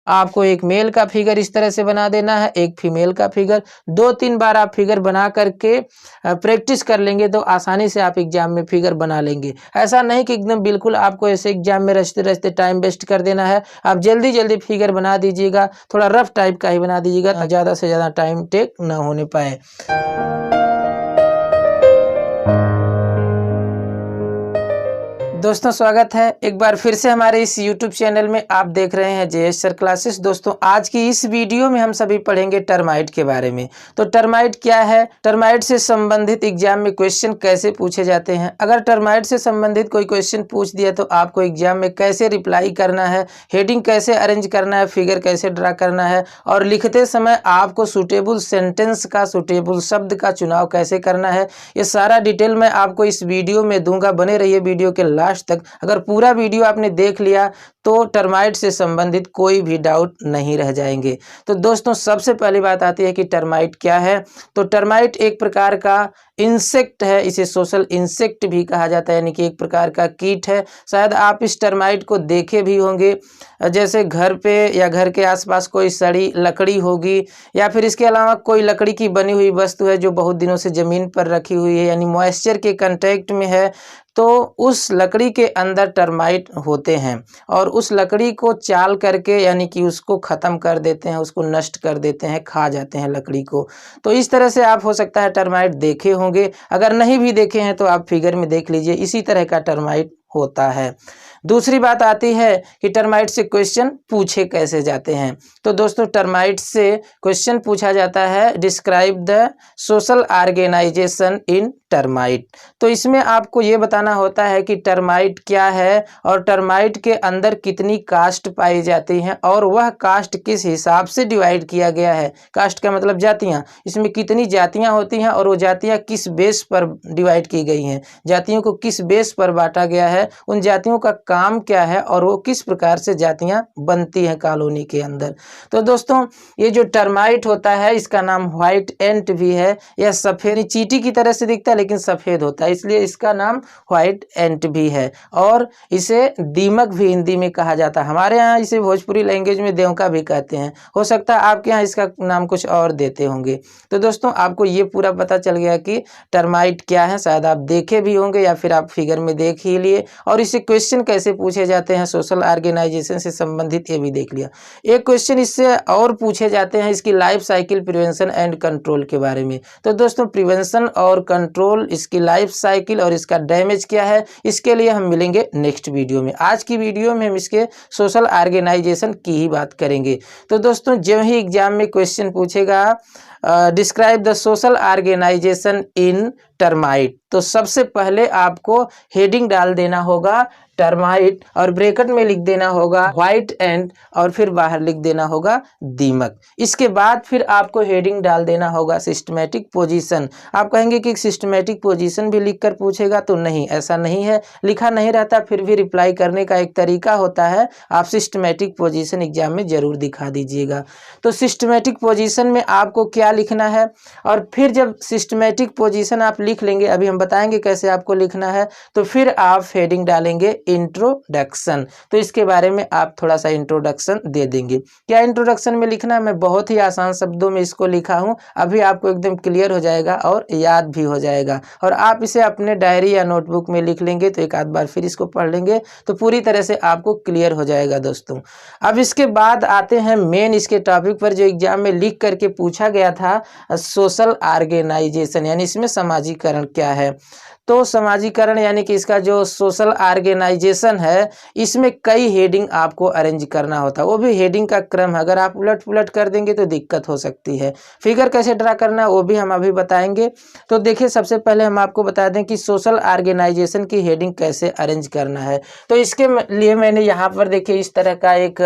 आपको एक मेल का फिगर इस तरह से बना देना है, एक फीमेल का फिगर। 2-3 बार आप फिगर बना करके प्रैक्टिस कर लेंगे तो आसानी से आप एग्जाम में फिगर बना लेंगे। ऐसा नहीं कि एकदम बिल्कुल आपको ऐसे एग्जाम में रचते रचते टाइम वेस्ट कर देना है। आप जल्दी जल्दी फिगर बना दीजिएगा, थोड़ा रफ टाइप का ही बना दीजिएगा, ज़्यादा से ज़्यादा टाइम टेक ना होने पाए। दोस्तों स्वागत है एक बार फिर से हमारे इस YouTube चैनल में। आप देख रहे हैं जेएस सर क्लासेस। दोस्तों आज की इस वीडियो में हम सभी पढ़ेंगे टर्माइट के बारे में। तो टर्माइट क्या है, टर्माइट से संबंधित एग्जाम में क्वेश्चन कैसे पूछे जाते हैं, अगर टर्माइट से संबंधित कोई क्वेश्चन पूछ दिया तो आपको एग्जाम में कैसे रिप्लाई करना है, हेडिंग कैसे अरेंज करना है, फिगर कैसे ड्रा करना है, और लिखते समय आपको सूटेबल सेंटेंस का, सूटेबल शब्द का चुनाव कैसे करना है, ये सारा डिटेल मैं आपको इस वीडियो में दूंगा। बने रहिए वीडियो के लास्ट तक। अगर पूरा वीडियो आपने देख लिया तो टर्माइट से संबंधित कोई भी डाउट नहीं रह जाएंगे। तो दोस्तों सबसे पहली बात आती है कि टर्माइट क्या है। तो टर्माइट एक प्रकार का इंसेक्ट है, इसे सोशल इंसेक्ट भी कहा जाता है, यानी कि एक प्रकार का कीट है। शायद आप इस टर्माइट को देखे भी होंगे, जैसे घर पे या घर के आसपास कोई सड़ी लकड़ी होगी, या फिर इसके अलावा कोई लकड़ी की बनी हुई वस्तु है जो बहुत दिनों से ज़मीन पर रखी हुई है, यानी मॉइस्चर के कांटेक्ट में है, तो उस लकड़ी के अंदर टर्माइट होते हैं और उस लकड़ी को चाल करके, यानी कि उसको ख़त्म कर देते हैं, उसको नष्ट कर देते हैं, खा जाते हैं लकड़ी को। तो इस तरह से आप हो सकता है टर्माइट देखे होंगे, अगर नहीं भी देखे हैं तो आप फिगर में देख लीजिए, इसी तरह का टर्माइट होता है। दूसरी बात आती है कि टर्माइट से क्वेश्चन पूछे कैसे जाते हैं। तो दोस्तों टर्माइट से क्वेश्चन पूछा जाता है, describe the social organisation in termite. तो इसमें आपको ये बताना होता है कि टर्माइट क्या है और टर्माइट के अंदर कितनी कास्ट पाई जाती हैं और वह कास्ट किस हिसाब से डिवाइड किया गया है। कास्ट का मतलब जातियां, इसमें कितनी जातियां होती हैं और वो जातियां किस बेस पर डिवाइड की गई हैं, जातियों को किस बेस पर बांटा गया है, उन जातियों का काम क्या है और वो किस प्रकार से जातियां बनती हैं कॉलोनी के अंदर। तो दोस्तों ये जो टर्माइट होता है इसका नाम व्हाइट एंट भी है। यह सफ़ेद चींटी की तरह से दिखता है लेकिन सफ़ेद होता है, इसलिए इसका नाम व्हाइट एंट भी है। और इसे दीमक भी हिंदी में कहा जाता है, हमारे यहाँ इसे भोजपुरी लैंग्वेज में देवका भी कहते हैं, हो सकता है आपके यहाँ इसका नाम कुछ और देते होंगे। तो दोस्तों आपको ये पूरा पता चल गया कि टर्माइट क्या है, शायद आप देखे भी होंगे या फिर आप फिगर में देख ही लिए। और इससे क्वेश्चन कैसे पूछे जाते हैं सोशल ऑर्गेनाइजेशन से संबंधित, ये भी देख लिया। एक क्वेश्चन इससे और पूछे जाते हैं इसकी life cycle prevention and control के बारे में। तो दोस्तों प्रिवेंशन और कंट्रोल, इसकी लाइफ साइकिल और इसका डैमेज क्या है, इसके लिए हम मिलेंगे नेक्स्ट वीडियो में। आज की वीडियो में हम इसके सोशल ऑर्गेनाइजेशन की ही बात करेंगे। तो दोस्तों जब ही एग्जाम में क्वेश्चन पूछेगा describe the social organisation in termite, तो सबसे पहले आपको हेडिंग डाल देना होगा टर्माइट और ब्रैकेट में लिख देना होगा व्हाइट एंट और फिर बाहर लिख देना होगा दीमक। इसके बाद फिर आपको हेडिंग डाल देना होगा सिस्टमैटिक पोजीशन। आप कहेंगे कि सिस्टमैटिक पोजीशन भी लिखकर पूछेगा, तो नहीं, ऐसा नहीं है, लिखा नहीं रहता, फिर भी रिप्लाई करने का एक तरीका होता है, आप सिस्टमैटिक पोजीशन एग्जाम में जरूर दिखा दीजिएगा। तो सिस्टमैटिक पोजीशन में आपको क्या लिखना है, और फिर जब सिस्टमैटिक पोजीशन आप लिख लेंगे, अभी हम बताएंगे कैसे आपको लिखना है, तो फिर आप हेडिंग डालेंगे इंट्रोडक्शन। तो इसके बारे में आप थोड़ा सा इंट्रोडक्शन दे देंगे। क्या इंट्रोडक्शन में लिखना है, मैं बहुत ही आसान शब्दों में इसको लिखा हूं, अभी आपको एकदम क्लियर हो जाएगा और याद भी हो जाएगा, और आप इसे अपने डायरी या नोटबुक में लिख लेंगे तो एक आध बार फिर इसको पढ़ लेंगे तो पूरी तरह से आपको क्लियर हो जाएगा दोस्तों। अब इसके बाद आते हैं मेन इसके टॉपिक पर जो एग्जाम में लिख करके पूछा गया था, सोशल ऑर्गेनाइजेशन, यानी इसमें समाजीकरण क्या है। तो समाजीकरण यानी कि इसका जो सोशल ऑर्गेनाइजेशन है, इसमें कई हेडिंग आपको अरेंज करना होता है, वो भी हेडिंग का क्रम है, अगर आप उलट पुलट कर देंगे तो दिक्कत हो सकती है। फिगर कैसे ड्रा करना है वो भी हम अभी बताएंगे। तो देखिए सबसे पहले हम आपको बता दें कि सोशल ऑर्गेनाइजेशन की हेडिंग कैसे अरेंज करना है। तो इसके लिए मैंने यहाँ पर देखिए इस तरह का एक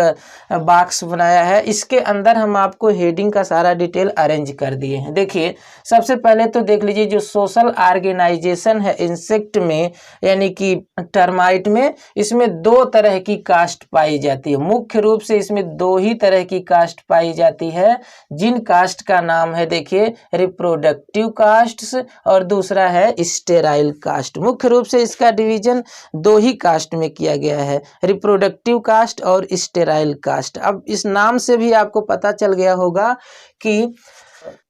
बॉक्स बनाया है, इसके अंदर हम आपको हेडिंग का सारा डिटेल अरेंज कर दिए हैं। देखिए सबसे पहले तो देख लीजिए जो सोशल ऑर्गेनाइजेशन हैं इंसेक्ट में यानी कि टर्माइट में, इसमें 2 तरह की कास्ट पाई जाती है। मुख्य रूप से इसमें 2 ही तरह की कास्ट पाई जाती है, जिन कास्ट का नाम है देखिए रिप्रोडक्टिव कास्ट्स और दूसरा है स्टेराइल कास्ट। मुख्य रूप से इसका डिवीजन 2 ही कास्ट में किया गया है, रिप्रोडक्टिव कास्ट और स्टेराइल कास्ट। अब इस नाम से भी आपको पता चल गया होगा कि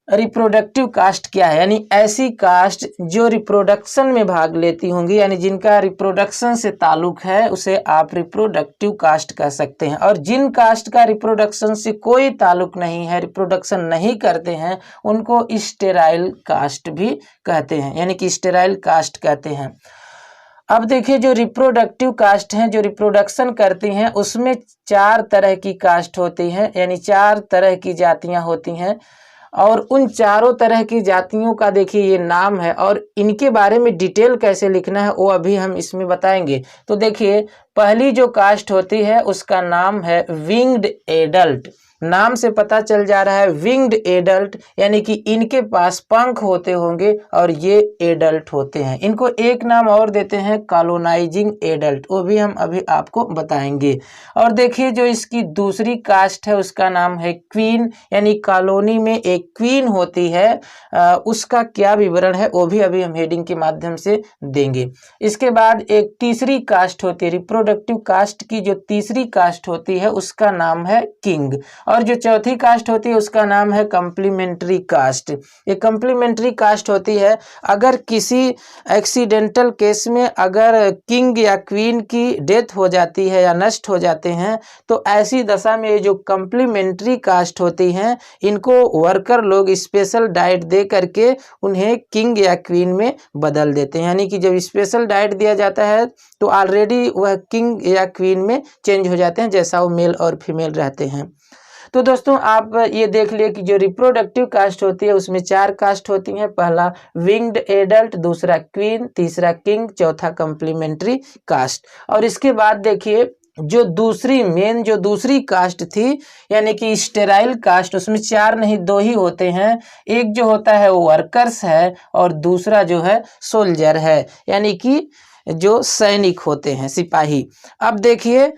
रिप्रोडक्टिव कास्ट क्या है, यानी ऐसी कास्ट जो रिप्रोडक्शन में भाग लेती होंगी, यानी जिनका रिप्रोडक्शन से ताल्लुक है, उसे आप रिप्रोडक्टिव कास्ट कह सकते हैं। और जिन कास्ट का रिप्रोडक्शन से कोई ताल्लुक नहीं है, रिप्रोडक्शन नहीं करते हैं, उनको स्टेराइल कास्ट भी कहते हैं, यानी कि स्टेराइल कास्ट कहते हैं। अब देखिए जो रिप्रोडक्टिव कास्ट हैं, जो रिप्रोडक्शन करती हैं, उसमें 4 तरह की कास्ट होती हैं, यानी 4 तरह की जातियां होती हैं। और उन चारों तरह की जातियों का देखिए ये नाम है, और इनके बारे में डिटेल कैसे लिखना है वो अभी हम इसमें बताएंगे। तो देखिए पहली जो कास्ट होती है उसका नाम है विंग्ड एडल्ट। नाम से पता चल जा रहा है विंग्ड एडल्ट, यानी कि इनके पास पंख होते होंगे और ये एडल्ट होते हैं। इनको एक नाम और देते हैं कॉलोनाइजिंग एडल्ट, वो भी हम अभी आपको बताएंगे। और देखिए जो इसकी दूसरी कास्ट है उसका नाम है क्वीन, यानी कॉलोनी में एक क्वीन होती है, उसका क्या विवरण है वो भी अभी हम हेडिंग के माध्यम से देंगे। इसके बाद एक तीसरी कास्ट होती है, रिप्रोडक्टिव कास्ट की जो तीसरी कास्ट होती है उसका नाम है किंग। और जो चौथी कास्ट होती है उसका नाम है कम्प्लीमेंट्री कास्ट। ये कम्प्लीमेंट्री कास्ट होती है, अगर किसी एक्सीडेंटल केस में अगर किंग या क्वीन की डेथ हो जाती है या नष्ट हो जाते हैं, तो ऐसी दशा में ये जो कम्प्लीमेंट्री कास्ट होती हैं, इनको वर्कर लोग स्पेशल डाइट दे करके उन्हें किंग या क्वीन में बदल देते हैं। यानी कि जब स्पेशल डाइट दिया जाता है तो ऑलरेडी वह किंग या क्वीन में चेंज हो जाते हैं, जैसा वो मेल और फीमेल रहते हैं। तो दोस्तों आप ये देख लिए कि जो रिप्रोडक्टिव कास्ट होती है उसमें 4 कास्ट होती हैं। पहला विंग्ड एडल्ट, दूसरा क्वीन, तीसरा किंग, चौथा कम्प्लीमेंट्री कास्ट। और इसके बाद देखिए जो दूसरी कास्ट थी यानी कि स्टेराइल कास्ट, उसमें 4 नहीं 2 ही होते हैं। एक जो होता है वो वर्कर्स है और दूसरा जो है सोल्जर है, यानी कि जो सैनिक होते हैं, सिपाही। अब देखिए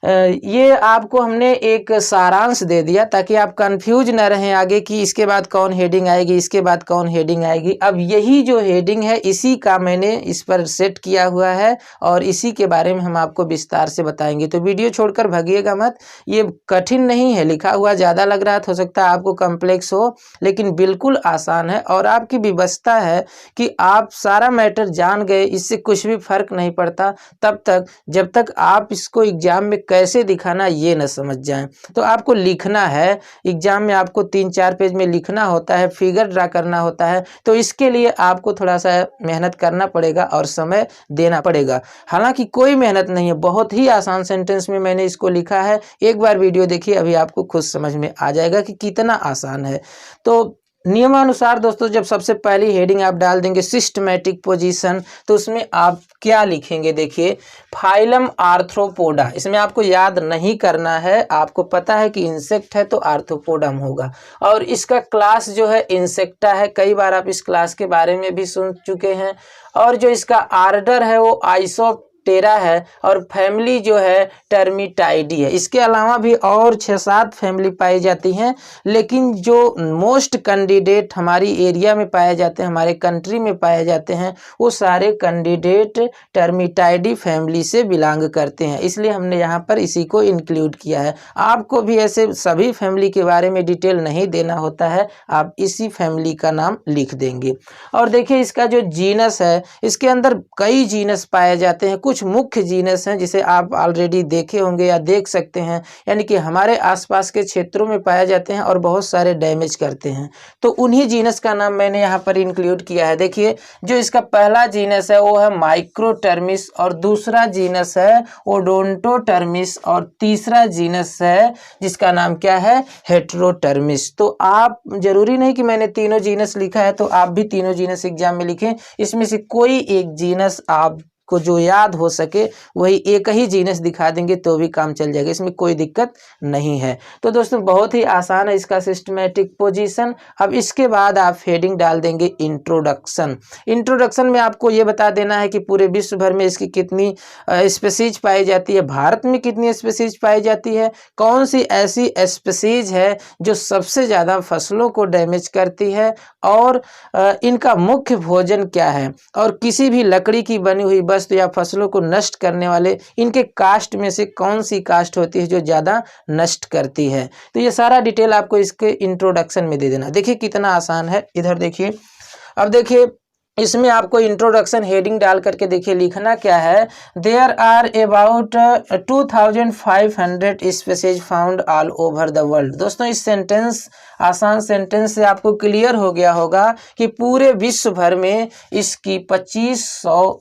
ये आपको हमने एक सारांश दे दिया ताकि आप कंफ्यूज न रहें आगे कि इसके बाद कौन हेडिंग आएगी, इसके बाद कौन हेडिंग आएगी। अब यही जो हेडिंग है इसी का मैंने इस पर सेट किया हुआ है और इसी के बारे में हम आपको विस्तार से बताएंगे। तो वीडियो छोड़कर भागिएगा मत, ये कठिन नहीं है, लिखा हुआ ज़्यादा लग रहा हो सकता है आपको कॉम्प्लेक्स हो, लेकिन बिल्कुल आसान है। और आपकी व्यवस्था है कि आप सारा मैटर जान गए, इससे कुछ भी फर्क नहीं पड़ता तब तक जब तक आप इसको एग्जाम में कैसे दिखाना ये न समझ जाएं। तो आपको लिखना है, एग्जाम में आपको 3-4 पेज में लिखना होता है, फिगर ड्रा करना होता है, तो इसके लिए आपको थोड़ा सा मेहनत करना पड़ेगा और समय देना पड़ेगा। हालांकि कोई मेहनत नहीं है, बहुत ही आसान सेंटेंस में मैंने इसको लिखा है। एक बार वीडियो देखिए, अभी आपको खुद समझ में आ जाएगा कि कितना आसान है। तो नियमानुसार दोस्तों जब सबसे पहली हेडिंग आप डाल देंगे सिस्टमैटिक पोजीशन, तो उसमें आप क्या लिखेंगे, देखिए फाइलम आर्थ्रोपोडा। इसमें आपको याद नहीं करना है, आपको पता है कि इंसेक्ट है तो आर्थ्रोपोडम होगा। और इसका क्लास जो है इंसेक्टा है, कई बार आप इस क्लास के बारे में भी सुन चुके हैं। और जो इसका आर्डर है वो आइसोप्टेरा है और फैमिली जो है टर्मिटाइडी है। इसके अलावा भी और 6-7 फैमिली पाई जाती हैं, लेकिन जो मोस्ट कैंडिडेट हमारी एरिया में पाए जाते हैं, हमारे कंट्री में पाए जाते हैं, वो सारे कैंडिडेट टर्मिटाइडी फैमिली से बिलोंग करते हैं, इसलिए हमने यहाँ पर इसी को इंक्लूड किया है। आपको भी ऐसे सभी फैमिली के बारे में डिटेल नहीं देना होता है, आप इसी फैमिली का नाम लिख देंगे। और देखिए इसका जो जीनस है, इसके अंदर कई जीनस पाए जाते हैं। कुछ मुख्य जीनस हैं जिसे आप ऑलरेडी देखे होंगे या देख सकते हैं, यानी कि हमारे आसपास के क्षेत्रों में पाए जाते हैं और बहुत सारे डैमेज करते हैं। तो उन्हीं जीनस का नाम मैंने यहाँ पर इंक्लूड किया है। देखिए जो इसका पहला जीनस है वो है माइक्रोटर्मिस, और दूसरा जीनस है ओडोंटोटर्मिस, और तीसरा जीनस है जिसका नाम क्या है, हेटेरोटर्मिस। तो आप जरूरी नहीं कि मैंने तीनों जीनस लिखा है तो आप भी तीनों जीनस एग्जाम में लिखें, इसमें से कोई एक जीनस आप को जो याद हो सके वही एक ही जीनस दिखा देंगे तो भी काम चल जाएगा, इसमें कोई दिक्कत नहीं है। तो दोस्तों बहुत ही आसान है इसका सिस्टमेटिक पोजीशन। अब इसके बाद आप हेडिंग डाल देंगे इंट्रोडक्शन। इंट्रोडक्शन में आपको ये बता देना है कि पूरे विश्व भर में इसकी कितनी स्पीसीज पाई जाती है, भारत में कितनी स्पीसीज पाई जाती है, कौन सी ऐसी स्पीसीज है जो सबसे ज़्यादा फसलों को डैमेज करती है, और इनका मुख्य भोजन क्या है, और किसी भी लकड़ी की बनी हुई वस्तु या फसलों को नष्ट करने वाले इनके कास्ट में से कौन सी कास्ट होती है जो ज़्यादा नष्ट करती है। तो ये सारा डिटेल आपको इसके इंट्रोडक्शन में दे देना। देखिए कितना आसान है, इधर देखिए। अब देखिए इसमें आपको इंट्रोडक्शन हेडिंग डाल करके देखिए लिखना क्या है, there are about 2500 species found all over the world. दोस्तों इस सेंटेंस, आसान सेंटेंस से आपको क्लियर हो गया होगा कि पूरे विश्व भर में इसकी 2500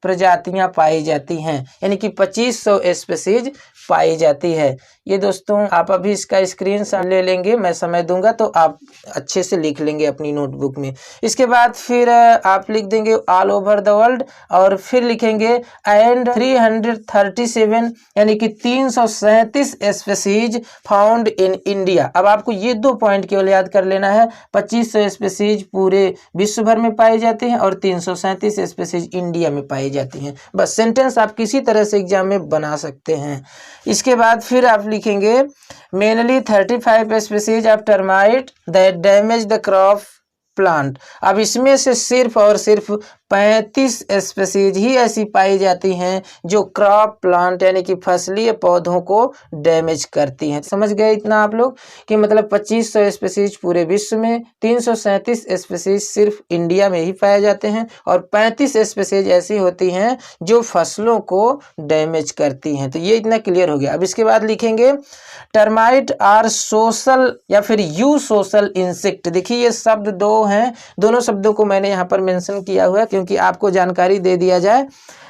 प्रजातियां पाई जाती हैं, यानी कि 2500 स्पीसीज पाई जाती है। ये दोस्तों आप अभी इसका स्क्रीनशॉट ले लेंगे, मैं समय दूंगा तो आप अच्छे से लिख लेंगे अपनी नोटबुक में। इसके बाद फिर आप लिख देंगे ऑल ओवर द वर्ल्ड, और फिर लिखेंगे एंड 337 यानी कि 337 स्पीसीज फाउंड इन इंडिया। अब आपको ये 2 पॉइंट केवल याद कर लेना है, 2500 स्पीसीज पूरे विश्व भर में पाई जाती हैं और 337 स्पीसीज इंडिया में पाई जाती हैं। बस सेंटेंस आप किसी तरह से एग्जाम में बना सकते हैं। इसके बाद फिर आप लिखेंगे mainly 35 species of termite that damage the crop plant. अब इसमें से सिर्फ और सिर्फ 35 स्पीसीज ही ऐसी पाई जाती हैं जो क्रॉप प्लांट यानी कि फसलीय पौधों को डैमेज करती हैं। समझ गए इतना आप लोग कि मतलब 2500 स्पीसीज पूरे विश्व में, 337 स्पीसीज सिर्फ इंडिया में ही पाए जाते हैं, और 35 स्पीसीज ऐसी होती हैं जो फसलों को डैमेज करती हैं। तो ये इतना क्लियर हो गया। अब इसके बाद लिखेंगे टर्माइट आर सोशल या फिर यू सोशल इंसेक्ट। देखिए ये शब्द दो हैं, दोनों शब्दों को मैंने यहाँ पर मेंशन किया हुआ है क्योंकि आपको जानकारी दे दिया जाए।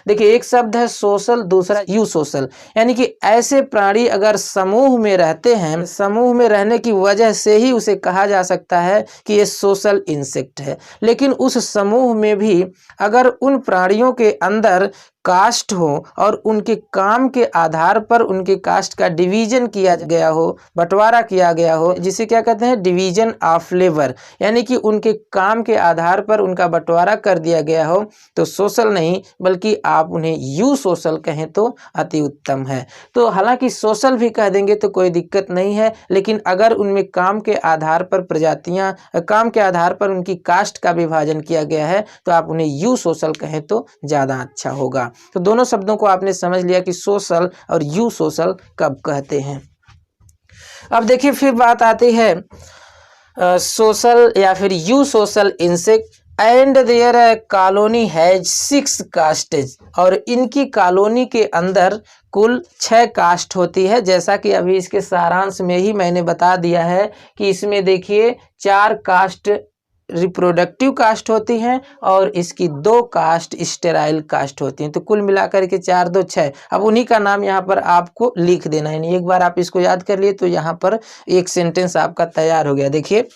देखिए एक शब्द है सोशल, दूसरा यू सोशल, यानी कि ऐसे प्राणी अगर समूह में रहते हैं, समूह में रहने की वजह से ही उसे कहा जा सकता है कि ये सोशल इंसेक्ट है। लेकिन उस समूह में भी अगर उन प्राणियों के अंदर कास्ट हो और उनके काम के आधार पर उनके कास्ट का डिवीजन किया गया हो, बंटवारा किया गया हो, जिसे क्या कहते हैं डिवीजन ऑफ लेबर, यानी कि उनके काम के आधार पर उनका बंटवारा कर दिया गया हो, तो सोशल नहीं बल्कि आप उन्हें यू सोशल कहें तो अति उत्तम है। तो हालांकि सोशल भी कह देंगे तो कोई दिक्कत नहीं है, लेकिन अगर उनमें काम के आधार पर प्रजातियां, काम के आधार पर उनकी कास्ट का विभाजन किया गया है तो आप उन्हें यू सोशल कहें तो ज़्यादा अच्छा होगा। तो दोनों शब्दों को आपने समझ लिया कि सोशल और यू सोशल कब कहते हैं। अब देखिए फिर बात आती है सोशल या फिर eusocial insect and their colony has 6 castes, और इनकी कॉलोनी के अंदर कुल 6 कास्ट होती है। जैसा कि अभी इसके सारांश में ही मैंने बता दिया है कि इसमें देखिए 4 कास्ट रिप्रोडक्टिव कास्ट होती हैं और इसकी 2 कास्ट स्टेराइल कास्ट होती हैं। तो कुल मिलाकर के 4 2 6। अब उन्हीं का नाम यहाँ पर आपको लिख देना है। एक बार आप इसको याद कर लिए तो यहाँ पर एक सेंटेंस आपका तैयार हो गया। देखिए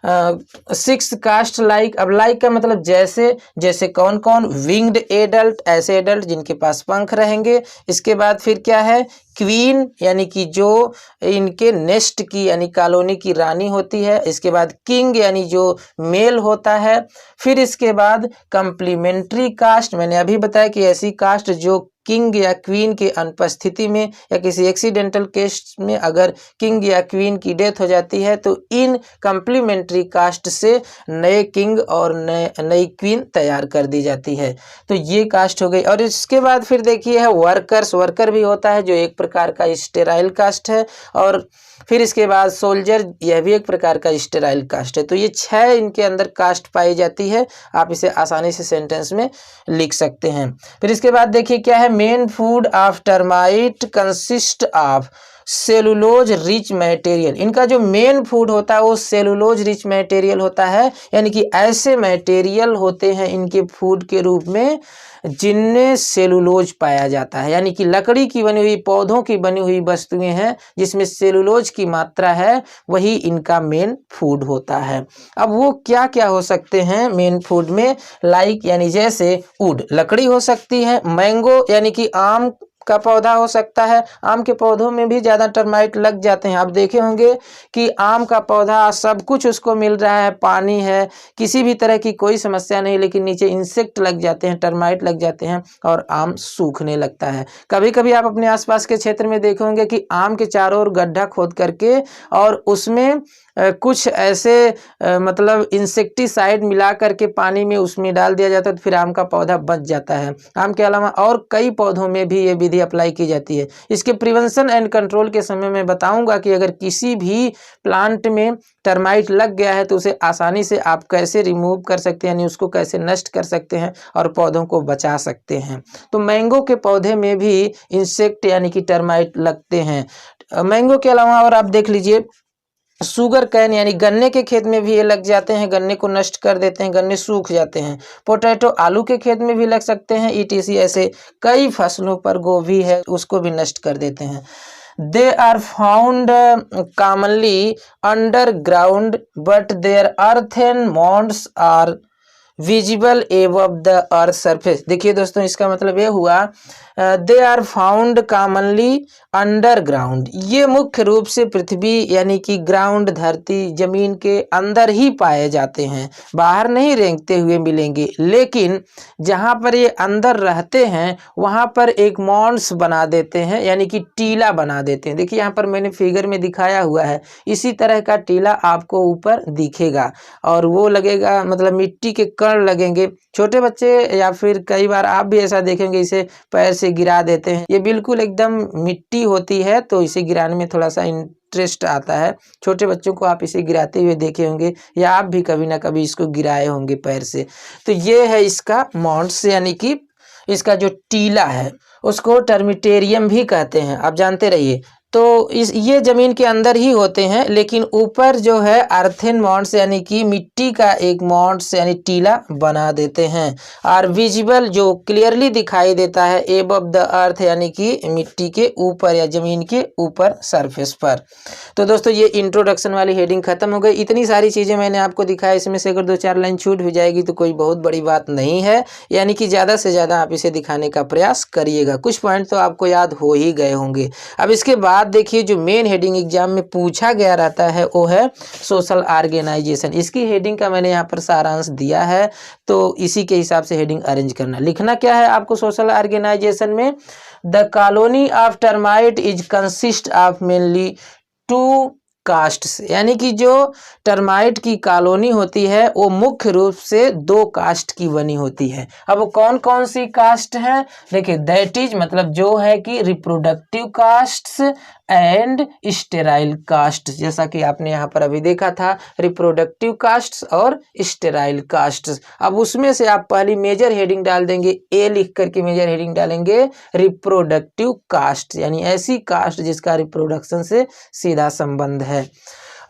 6 कास्ट लाइक। अब लाइक का मतलब जैसे, जैसे कौन कौन, विंग्ड एडल्ट, ऐसे एडल्ट जिनके पास पंख रहेंगे। इसके बाद फिर क्या है क्वीन, यानी कि जो इनके नेस्ट की यानी कॉलोनी की रानी होती है। इसके बाद किंग यानी जो मेल होता है। फिर इसके बाद कम्प्लीमेंट्री कास्ट, मैंने अभी बताया कि ऐसी कास्ट जो किंग या क्वीन की अनुपस्थिति में या किसी एक्सीडेंटल केस में अगर किंग या क्वीन की डेथ हो जाती है तो इन कम्प्लीमेंट्री कास्ट से नए किंग और नई क्वीन तैयार कर दी जाती है। तो ये कास्ट हो गई। और इसके बाद फिर देखिए है वर्कर्स। वर्कर भी होता है जो एक प्रकार का स्टेराइल कास्ट है। और फिर इसके बाद सोल्जर, यह भी एक प्रकार का स्टेराइल कास्ट है। तो ये 6 इनके अंदर कास्ट पाई जाती है। आप इसे आसानी से सेंटेंस में लिख सकते हैं। फिर इसके बाद देखिए क्या है main food of termite consist of cellulose rich material. इनका जो मेन फूड होता है वो सेलुलोज रिच मटेरियल होता है, यानी कि ऐसे मटेरियल होते हैं इनके फूड के रूप में जिनमें सेलुलोज पाया जाता है, यानी कि लकड़ी की बनी हुई, पौधों की बनी हुई वस्तुएं हैं जिसमें सेलुलोज की मात्रा है, वही इनका मेन फूड होता है। अब वो क्या क्या हो सकते हैं मेन फूड में, लाइक यानी जैसे वुड, लकड़ी हो सकती है, मैंगो यानी कि आम का पौधा हो सकता है, आम के पौधों में भी ज़्यादा टर्माइट लग जाते हैं। आप देखे होंगे कि आम का पौधा सब कुछ उसको मिल रहा है, पानी है, किसी भी तरह की कोई समस्या नहीं, लेकिन नीचे इंसेक्ट लग जाते हैं, टर्माइट लग जाते हैं और आम सूखने लगता है। कभी कभी आप अपने आसपास के क्षेत्र में देखे होंगे कि आम के चारों ओर गड्ढा खोद करके और उसमें कुछ ऐसे मतलब इंसेक्टिसाइड मिला करके पानी में उसमें डाल दिया जाता है, तो फिर आम का पौधा बच जाता है। आम के अलावा और कई पौधों में भी ये विधि अप्लाई की जाती है। इसके प्रिवेंशन एंड कंट्रोल के समय में बताऊंगा कि अगर किसी भी प्लांट में टर्माइट लग गया है तो उसे आसानी से आप कैसे रिमूव कर सकते हैं, यानी उसको कैसे नष्ट कर सकते हैं और पौधों को बचा सकते हैं। तो मैंगो के पौधे में भी इंसेक्ट यानी कि टर्माइट लगते हैं। मैंगो के अलावा और आप देख लीजिए शुगर कैन यानी गन्ने के खेत में भी ये लग जाते हैं, गन्ने को नष्ट कर देते हैं, गन्ने सूख जाते हैं। पोटैटो आलू के खेत में भी लग सकते हैं, ईटीसी ऐसे कई फसलों पर, गोभी है उसको भी नष्ट कर देते हैं। They are found commonly underground but their earthen mounds are visible above the earth surface. देखिए दोस्तों, इसका मतलब ये हुआ they are found commonly underground, ये मुख्य रूप से पृथ्वी यानी कि ग्राउंड, धरती, जमीन के अंदर ही पाए जाते हैं, बाहर नहीं रेंगते हुए मिलेंगे। लेकिन जहाँ पर ये अंदर रहते हैं वहाँ पर एक मॉन्ड्स बना देते हैं, यानी कि टीला बना देते हैं। देखिए यहाँ पर मैंने फिगर में दिखाया हुआ है, इसी तरह का टीला आपको ऊपर दिखेगा और वो लगेगा, मतलब मिट्टी के कण लगेंगे। छोटे बच्चे या फिर कई बार आप भी ऐसा देखेंगे, इसे पैर से गिरा देते हैं। ये बिल्कुल एकदम मिट्टी होती है, तो इसे गिराने में थोड़ा सा इंटरेस्ट आता है। छोटे बच्चों को आप इसे गिराते हुए देखे होंगे या आप भी कभी ना कभी इसको गिराए होंगे पैर से। तो ये है इसका मॉन्ड्स, यानी कि इसका जो टीला है उसको टर्मिटेरियम भी कहते हैं, आप जानते रहिए। तो ये जमीन के अंदर ही होते हैं, लेकिन ऊपर जो है अर्थन मॉन्ड्स यानी कि मिट्टी का एक मॉन्ड्स यानी टीला बना देते हैं। और विजिबल जो क्लियरली दिखाई देता है एबव द अर्थ यानी कि मिट्टी के ऊपर या जमीन के ऊपर सरफेस पर। तो दोस्तों ये इंट्रोडक्शन वाली हेडिंग खत्म हो गई। इतनी सारी चीज़ें मैंने आपको दिखाया, इसमें से अगर 2-4 लाइन छूट भी जाएगी तो कोई बहुत बड़ी बात नहीं है, यानी कि ज़्यादा से ज़्यादा आप इसे दिखाने का प्रयास करिएगा। कुछ पॉइंट तो आपको याद हो ही गए होंगे। अब इसके बाद देखिए जो मेन हेडिंग एग्जाम में पूछा गया रहता है वो है सोशल ऑर्गेनाइजेशन। इसकी हेडिंग का मैंने यहाँ पर सारांश दिया है, तो इसी के हिसाब से हेडिंग अरेंज करना। लिखना क्या है आपको सोशल ऑर्गेनाइजेशन में, the colony of termite is consist of mainly 2 castes, यानी कि जो टर्माइट की कॉलोनी होती है वो मुख्य रूप से 2 कास्ट की बनी होती है। अब वो कौन कौन सी कास्ट है, देखिए दैट इज मतलब जो है कि reproductive castes and sterile caste, जैसा कि आपने यहाँ पर अभी देखा था, रिप्रोडक्टिव कास्ट्स और स्टेराइल कास्ट्स। अब उसमें से आप पहली मेजर हेडिंग डाल देंगे, ए लिख करके मेजर हेडिंग डालेंगे रिप्रोडक्टिव कास्ट, यानी ऐसी कास्ट जिसका रिप्रोडक्शन से सीधा संबंध है।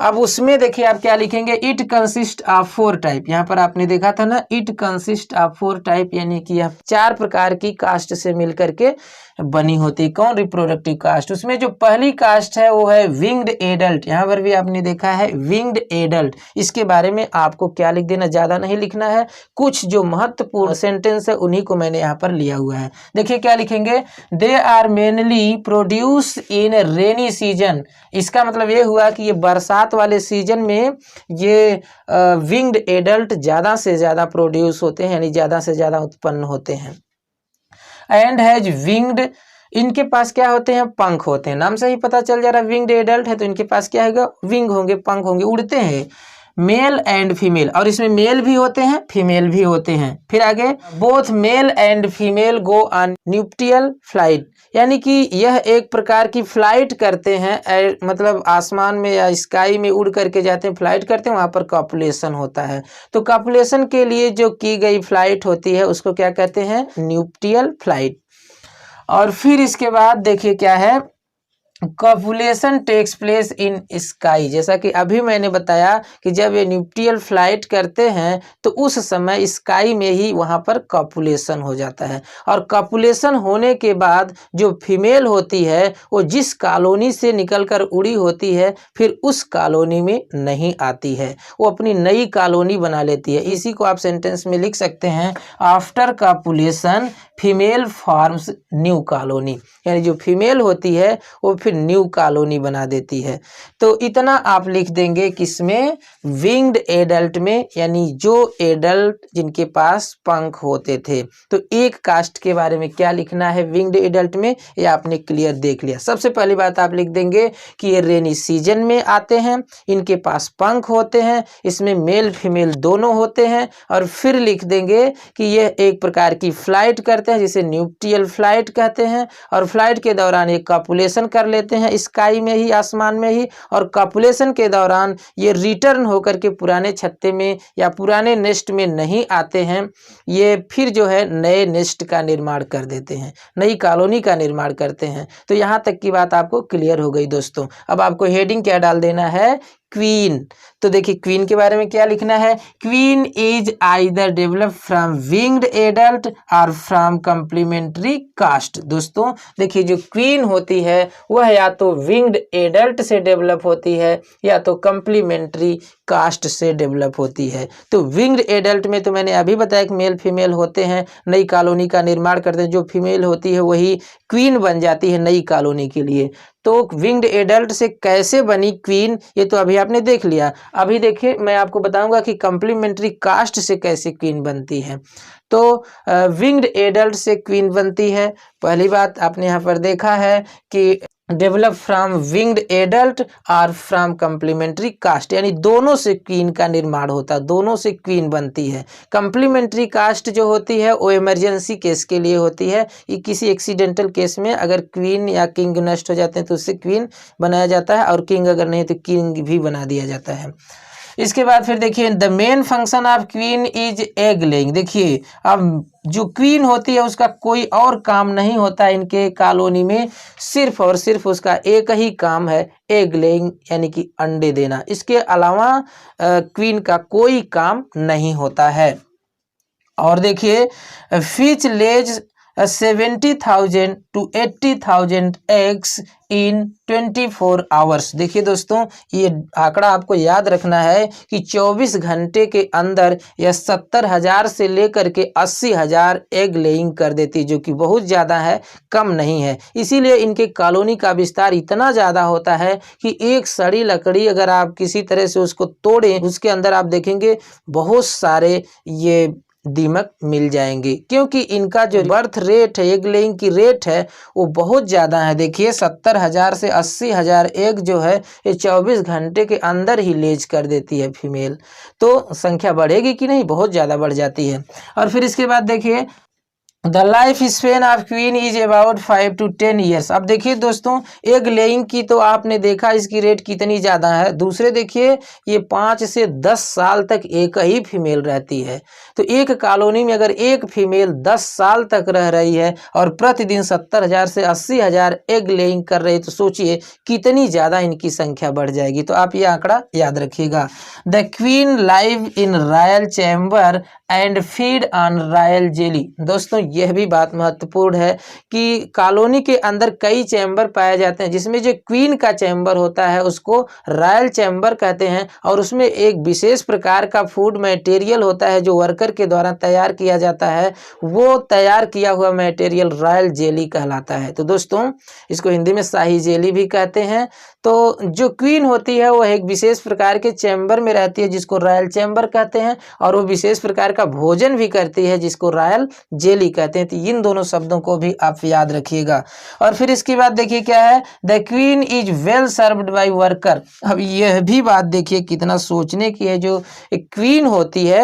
अब उसमें देखिए आप क्या लिखेंगे, इट कंसिस्ट ऑफ 4 टाइप। यहाँ पर आपने देखा था ना, इट कंसिस्ट ऑफ 4 टाइप, यानी कि यह 4 प्रकार की कास्ट से मिलकर के बनी होती है। कौन, रिप्रोडक्टिव कास्ट। उसमें जो पहली कास्ट है वो है विंग्ड एडल्ट, यहाँ पर भी आपने देखा है विंग्ड एडल्ट। इसके बारे में आपको क्या लिख देना, ज्यादा नहीं लिखना है, कुछ जो महत्वपूर्ण सेंटेंस है उन्हीं को मैंने यहाँ पर लिया हुआ है। देखिए क्या लिखेंगे, they are mainly produce in rainy season. इसका मतलब ये हुआ कि ये बरसात वाले सीजन में ये विंग्ड एडल्ट ज्यादा से ज्यादा प्रोड्यूस होते हैं, यानी ज्यादा से ज्यादा उत्पन्न होते हैं। एंड हैज विंग्ड, इनके पास क्या होते हैं, पंख होते हैं। नाम से ही पता चल जा रहा है विंग्ड एडल्ट है, तो इनके पास क्या है, विंग होंगे, पंख होंगे, उड़ते हैं। मेल एंड फीमेल, और इसमें मेल भी होते हैं फीमेल भी होते हैं। फिर आगे, both male and female go on nuptial flight, यानी कि यह एक प्रकार की फ्लाइट करते हैं, मतलब आसमान में या स्काई में उड़ करके जाते हैं, फ्लाइट करते हैं, वहाँ पर कॉपुलेशन होता है। तो कॉपुलेशन के लिए जो की गई फ्लाइट होती है उसको क्या कहते हैं, न्यूप्टियल फ्लाइट। और फिर इसके बाद देखिए क्या है, copulation takes place in sky, जैसा कि अभी मैंने बताया कि जब ये न्यूक्लियल फ्लाइट करते हैं तो उस समय स्काई में ही वहाँ पर कॉपुलेशन हो जाता है। और कॉपुलेशन होने के बाद जो फीमेल होती है वो जिस कॉलोनी से निकलकर उड़ी होती है फिर उस कॉलोनी में नहीं आती है, वो अपनी नई कॉलोनी बना लेती है। इसी को आप सेंटेंस में लिख सकते हैं, after copulation female forms new colony, यानी जो फीमेल होती है वो फिर न्यू कॉलोनी बना देती है। तो इतना आप लिख देंगे किसमें, विंग्ड एडल्ट में, यानी जो एडल्ट जिनके पास पंख होते थे। तो एक कास्ट के बारे में क्या लिखना है विंग्ड एडल्ट में, ये आपने क्लियर देख लिया। सबसे पहली बात आप लिख देंगे कि ये रेनी सीजन में आते हैं, इनके पास पंख होते हैं, इसमें मेल फीमेल दोनों होते हैं। और फिर लिख देंगे कि यह एक प्रकार की फ्लाइट करते हैं जिसे न्यूक्लियल फ्लाइट कहते हैं, और फ्लाइट के दौरान ये कॉपुलेशन कर लेते हैं स्काई में ही, आसमान में ही, और कॉपुलेशन के दौरान ये रिटर्न होकर के पुराने छत्ते में या पुराने नेस्ट में नहीं आते हैं, ये फिर जो है नए नेस्ट का निर्माण कर देते हैं, नई कॉलोनी का निर्माण करते हैं। तो यहाँ तक की बात आपको क्लियर हो गई दोस्तों। अब आपको हेडिंग क्या डाल देना है, क्वीन। तो देखिए क्वीन के बारे में क्या लिखना है, queen is either develop from winged adult और फ्रॉम कम्प्लीमेंट्री कास्ट। दोस्तों देखिए जो क्वीन होती है वह या तो विंग्ड एडल्ट से डेवलप होती है या तो कम्प्लीमेंट्री कास्ट से डेवलप होती है। तो विंग्ड एडल्ट में तो मैंने अभी बताया कि मेल फीमेल होते हैं, नई कॉलोनी का निर्माण करते हैं, जो फीमेल होती है वही क्वीन बन जाती है नई कॉलोनी के लिए। तो विंग्ड एडल्ट से कैसे बनी क्वीन ये तो अभी आपने देख लिया। अभी देखिए मैं आपको बताऊंगा कि कम्प्लीमेंट्री कास्ट से कैसे क्वीन बनती है। तो विंग्ड एडल्ट से क्वीन बनती है, पहली बात आपने यहाँ पर देखा है कि डेवलप फ्रॉम विंग्ड एडल्ट और फ्रॉम कम्प्लीमेंट्री कास्ट, यानी दोनों से क्वीन का निर्माण होता है, दोनों से क्वीन बनती है। कम्प्लीमेंट्री कास्ट जो होती है वो इमरजेंसी केस के लिए होती है, ये किसी एक्सीडेंटल केस में अगर क्वीन या किंग नष्ट हो जाते हैं तो उससे क्वीन बनाया जाता है, और किंग अगर नहीं तो किंग भी बना दिया जाता है। इसके बाद फिर देखिए the main function of queen is egg laying. देखिए अब जो क्वीन होती है उसका कोई और काम नहीं होता है इनके कॉलोनी में, सिर्फ और सिर्फ उसका एक ही काम है, एग लेइंग यानी कि अंडे देना। इसके अलावा क्वीन का कोई काम नहीं होता है। और देखिए फिच lays 70,000 to 80,000 eggs in 24 hours. देखिए दोस्तों ये आंकड़ा आपको याद रखना है कि 24 घंटे के अंदर यह 70,000 से लेकर के 80,000 एग लेइंग कर देती, जो कि बहुत ज़्यादा है, कम नहीं है। इसीलिए इनके कॉलोनी का विस्तार इतना ज़्यादा होता है कि एक सड़ी लकड़ी अगर आप किसी तरह से उसको तोड़ें उसके अंदर आप देखेंगे बहुत सारे ये दीमक मिल जाएंगे, क्योंकि इनका जो बर्थ रेट है, एग लेइंग की रेट है वो बहुत ज़्यादा है। देखिए 70,000 से 80,000 एग जो है ये 24 घंटे के अंदर ही लेज कर देती है फीमेल। तो संख्या बढ़ेगी कि नहीं, बहुत ज़्यादा बढ़ जाती है। और फिर इसके बाद देखिए the life span of queen is about 5 to 10 years. अब देखिए दोस्तों एग लेइंग की तो आपने देखा इसकी रेट कितनी ज़्यादा है, दूसरे देखिए ये 5 से 10 साल तक एक ही फीमेल रहती है। तो एक कॉलोनी में अगर एक फीमेल 10 साल तक रह रही है और प्रतिदिन 70,000 से 80,000 एग लेइंग कर रही है, तो सोचिए कितनी ज़्यादा इनकी संख्या बढ़ जाएगी। तो आप ये आंकड़ा याद रखिएगा। The queen live in royal chamber and feed on royal jelly. दोस्तों यह भी बात महत्वपूर्ण है कि कॉलोनी के अंदर कई चैम्बर पाए जाते हैं, जिसमें जो क्वीन का चैम्बर होता है उसको रॉयल चैम्बर कहते हैं, और उसमें एक विशेष प्रकार का फूड मटेरियल होता है जो वर्कर के द्वारा तैयार किया जाता है, वो तैयार किया हुआ मटेरियल रॉयल जेली कहलाता है। तो दोस्तों इसको हिंदी में शाही जेली भी कहते हैं। तो जो क्वीन होती है वो एक विशेष प्रकार के चैम्बर में रहती है जिसको रॉयल चैम्बर कहते हैं, और वो विशेष प्रकार का भोजन भी करती है जिसको रॉयल जेली कहते हैं। तो इन दोनों शब्दों को भी आप याद रखिएगा। और फिर इसके बाद देखिए क्या है, the queen is well served by worker. अब यह भी बात देखिए कितना सोचने की है, जो एक क्वीन होती है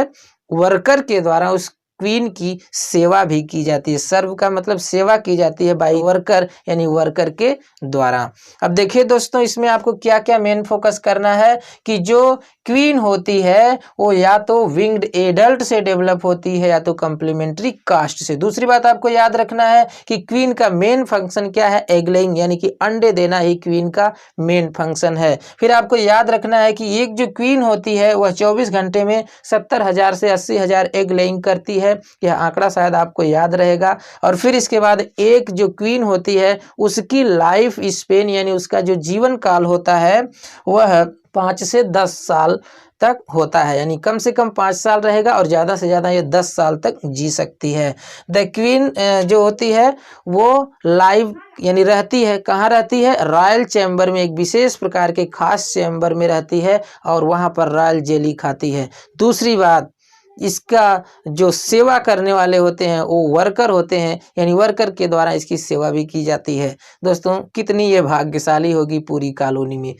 वर्कर के द्वारा उस क्वीन की सेवा भी की जाती है। सर्व का मतलब सेवा की जाती है बाय वर्कर, यानी वर्कर के द्वारा। अब देखिए दोस्तों, इसमें आपको क्या क्या मेन फोकस करना है कि जो क्वीन होती है वो या तो विंग्ड एडल्ट से डेवलप होती है या तो कम्प्लीमेंट्री कास्ट से। दूसरी बात आपको याद रखना है कि क्वीन का मेन फंक्शन क्या है, एग लेइंग, यानी कि अंडे देना ही क्वीन का मेन फंक्शन है। फिर आपको याद रखना है कि एक जो क्वीन होती है वह 24 घंटे में 70,000 से 80,000 एग लेइंग करती है। यह आंकड़ा शायद आपको याद रहेगा। और फिर इसके बाद एक जो क्वीन होती है उसकी लाइफ स्पेन, यानी उसका जो जीवन काल होता है वह 5 से 10 साल तक होता है, यानी कम से कम 5 साल रहेगा और ज़्यादा से ज़्यादा ये 10 साल तक जी सकती है। द क्वीन जो होती है वो लाइव यानी रहती है, कहाँ रहती है, रॉयल चैम्बर में, एक विशेष प्रकार के खास चैम्बर में रहती है और वहाँ पर रॉयल जेली खाती है। दूसरी बात, इसका जो सेवा करने वाले होते हैं वो वर्कर होते हैं, यानी वर्कर के द्वारा इसकी सेवा भी की जाती है। दोस्तों कितनी ये भाग्यशाली होगी पूरी कॉलोनी में।